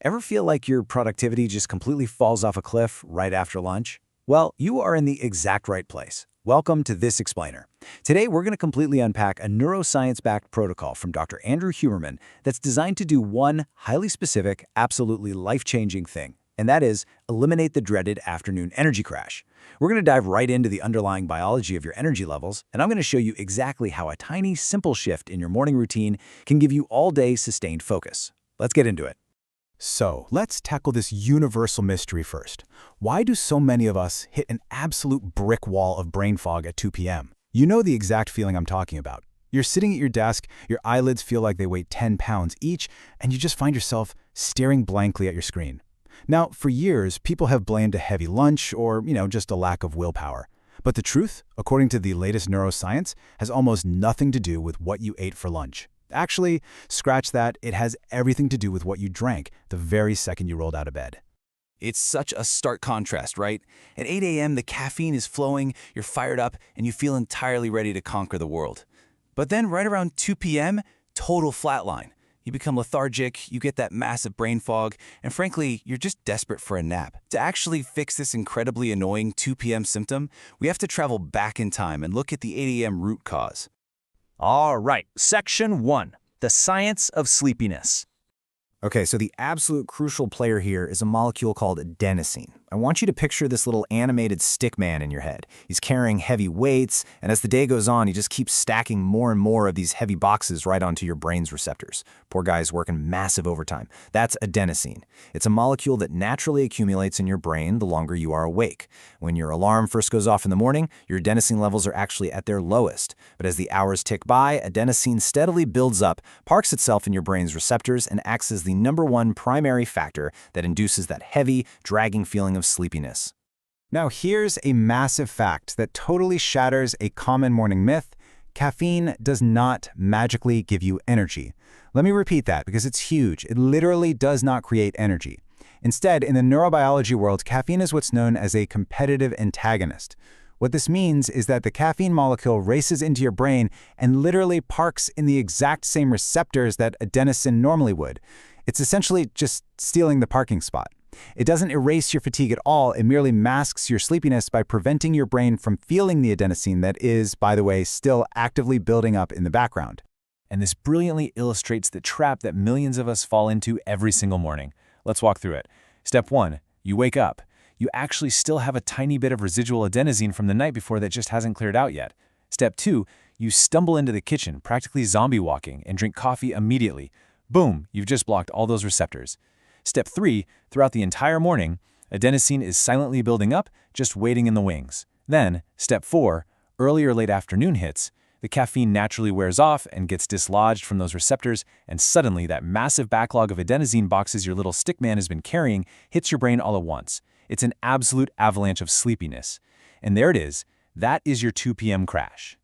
Ever feel like your productivity just completely falls off a cliff right after lunch? Well, you are in the exact right place. Welcome to This Explainer. Today, we're going to completely unpack a neuroscience-backed protocol from Dr. Andrew Huberman that's designed to do one highly specific, absolutely life-changing thing, and that is eliminate the dreaded afternoon energy crash. We're going to dive right into the underlying biology of your energy levels, and I'm going to show you exactly how a tiny, simple shift in your morning routine can give you all-day sustained focus. Let's get into it. So, let's tackle this universal mystery first. Why do so many of us hit an absolute brick wall of brain fog at 2 p.m.? You know the exact feeling I'm talking about. You're sitting at your desk, your eyelids feel like they weigh 10 pounds each, and you just find yourself staring blankly at your screen. Now, for years, people have blamed a heavy lunch or, just a lack of willpower. But the truth, according to the latest neuroscience, has almost nothing to do with what you ate for lunch. Actually, scratch that, it has everything to do with what you drank the very second you rolled out of bed. It's such a stark contrast, right? At 8 a.m., the caffeine is flowing, you're fired up, and you feel entirely ready to conquer the world. But then right around 2 p.m., total flatline. You become lethargic, you get that massive brain fog, and frankly, you're just desperate for a nap. To actually fix this incredibly annoying 2 p.m. symptom, we have to travel back in time and look at the 8 a.m. root cause. All right, Section 1, the science of sleepiness. Okay, so the absolute crucial player here is a molecule called adenosine. I want you to picture this little animated stick man in your head. He's carrying heavy weights, and as the day goes on, he just keeps stacking more and more of these heavy boxes right onto your brain's receptors. Poor guy's working massive overtime. That's adenosine. It's a molecule that naturally accumulates in your brain the longer you are awake. When your alarm first goes off in the morning, your adenosine levels are actually at their lowest. But as the hours tick by, adenosine steadily builds up, parks itself in your brain's receptors, and acts as the #1 primary factor that induces that heavy, dragging feeling of sleepiness. Now here's a massive fact that totally shatters a common morning myth. Caffeine does not magically give you energy. Let me repeat that because it's huge. It literally does not create energy. Instead, in the neurobiology world, caffeine is what's known as a competitive antagonist. What this means is that the caffeine molecule races into your brain and literally parks in the exact same receptors that adenosine normally would. It's essentially just stealing the parking spot. It doesn't erase your fatigue at all, it merely masks your sleepiness by preventing your brain from feeling the adenosine that is, by the way, still actively building up in the background. And this brilliantly illustrates the trap that millions of us fall into every single morning. Let's walk through it. Step 1, you wake up. You actually still have a tiny bit of residual adenosine from the night before that just hasn't cleared out yet. Step 2, you stumble into the kitchen, practically zombie walking, and drink coffee immediately. Boom, you've just blocked all those receptors. Step 3, throughout the entire morning, adenosine is silently building up, just waiting in the wings. Then, Step 4, early or late afternoon hits, the caffeine naturally wears off and gets dislodged from those receptors, and suddenly that massive backlog of adenosine boxes your little stick man has been carrying hits your brain all at once. It's an absolute avalanche of sleepiness. And there it is. That is your 2 p.m. crash.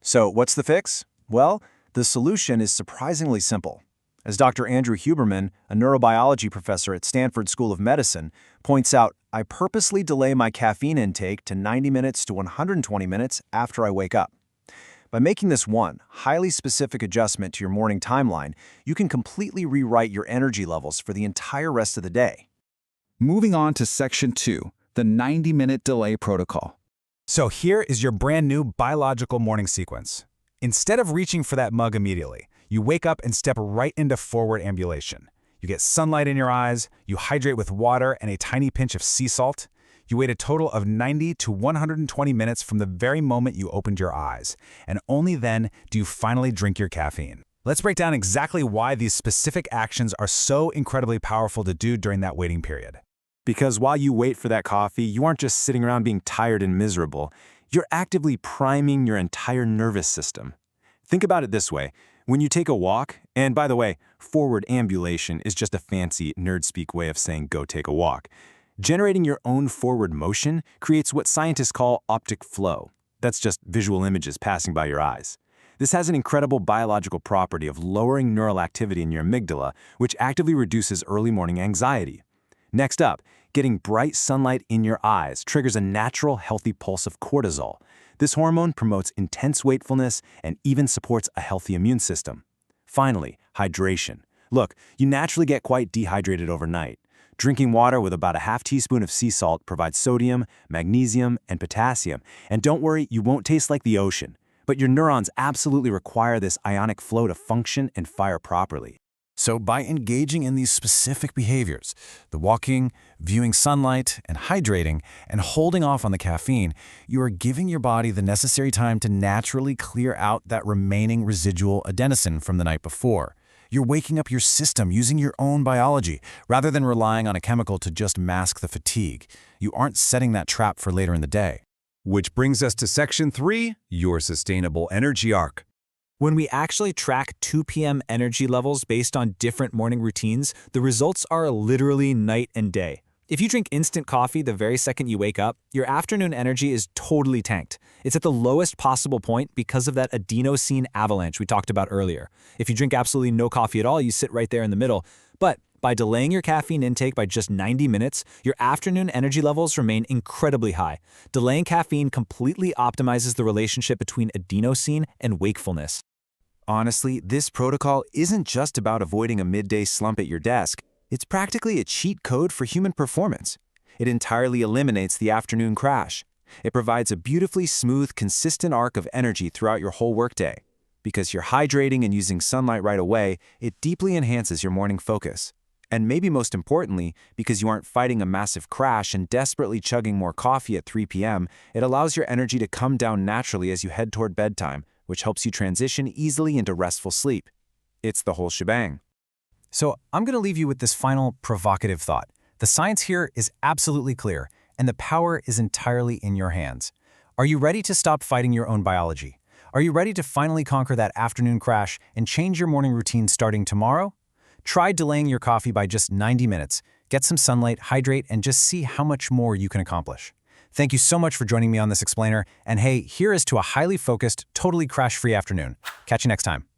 So what's the fix? Well, the solution is surprisingly simple. As Dr. Andrew Huberman, a neurobiology professor at Stanford School of Medicine, points out, I purposely delay my caffeine intake to 90 minutes to 120 minutes after I wake up. By making this one highly specific adjustment to your morning timeline, you can completely rewrite your energy levels for the entire rest of the day. Moving on to Section 2, the 90-minute delay protocol. So here is your brand new biological morning sequence. Instead of reaching for that mug immediately, you wake up and step right into forward ambulation. You get sunlight in your eyes, you hydrate with water and a tiny pinch of sea salt. You wait a total of 90 to 120 minutes from the very moment you opened your eyes, and only then do you finally drink your caffeine. Let's break down exactly why these specific actions are so incredibly powerful to do during that waiting period. Because while you wait for that coffee, you aren't just sitting around being tired and miserable. You're actively priming your entire nervous system. Think about it this way. When you take a walk, and by the way, forward ambulation is just a fancy nerd-speak way of saying go take a walk, generating your own forward motion creates what scientists call optic flow. That's just visual images passing by your eyes. This has an incredible biological property of lowering neural activity in your amygdala, which actively reduces early morning anxiety. Next up, getting bright sunlight in your eyes triggers a natural, healthy pulse of cortisol. This hormone promotes intense wakefulness and even supports a healthy immune system. Finally, hydration. Look, you naturally get quite dehydrated overnight. Drinking water with about a half teaspoon of sea salt provides sodium, magnesium, and potassium. And don't worry, you won't taste like the ocean. But your neurons absolutely require this ionic flow to function and fire properly. So by engaging in these specific behaviors, the walking, viewing sunlight, and hydrating, and holding off on the caffeine, you are giving your body the necessary time to naturally clear out that remaining residual adenosine from the night before. You're waking up your system using your own biology, rather than relying on a chemical to just mask the fatigue. You aren't setting that trap for later in the day. Which brings us to Section 3, your sustainable energy arc. When we actually track 2 p.m. energy levels based on different morning routines, the results are literally night and day. If you drink instant coffee the very second you wake up, your afternoon energy is totally tanked. It's at the lowest possible point because of that adenosine avalanche we talked about earlier. If you drink absolutely no coffee at all, you sit right there in the middle. But by delaying your caffeine intake by just 90 minutes, your afternoon energy levels remain incredibly high. Delaying caffeine completely optimizes the relationship between adenosine and wakefulness. Honestly, this protocol isn't just about avoiding a midday slump at your desk. It's practically a cheat code for human performance. It entirely eliminates the afternoon crash. It provides a beautifully smooth, consistent arc of energy throughout your whole workday. Because you're hydrating and using sunlight right away, it deeply enhances your morning focus. And maybe most importantly, because you aren't fighting a massive crash and desperately chugging more coffee at 3 p.m., it allows your energy to come down naturally as you head toward bedtime, which helps you transition easily into restful sleep. It's the whole shebang. So I'm going to leave you with this final provocative thought. The science here is absolutely clear, and the power is entirely in your hands. Are you ready to stop fighting your own biology? Are you ready to finally conquer that afternoon crash and change your morning routine starting tomorrow? Try delaying your coffee by just 90 minutes. Get some sunlight, hydrate, and just see how much more you can accomplish. Thank you so much for joining me on this explainer, and hey, here is to a highly focused, totally crash-free afternoon. Catch you next time.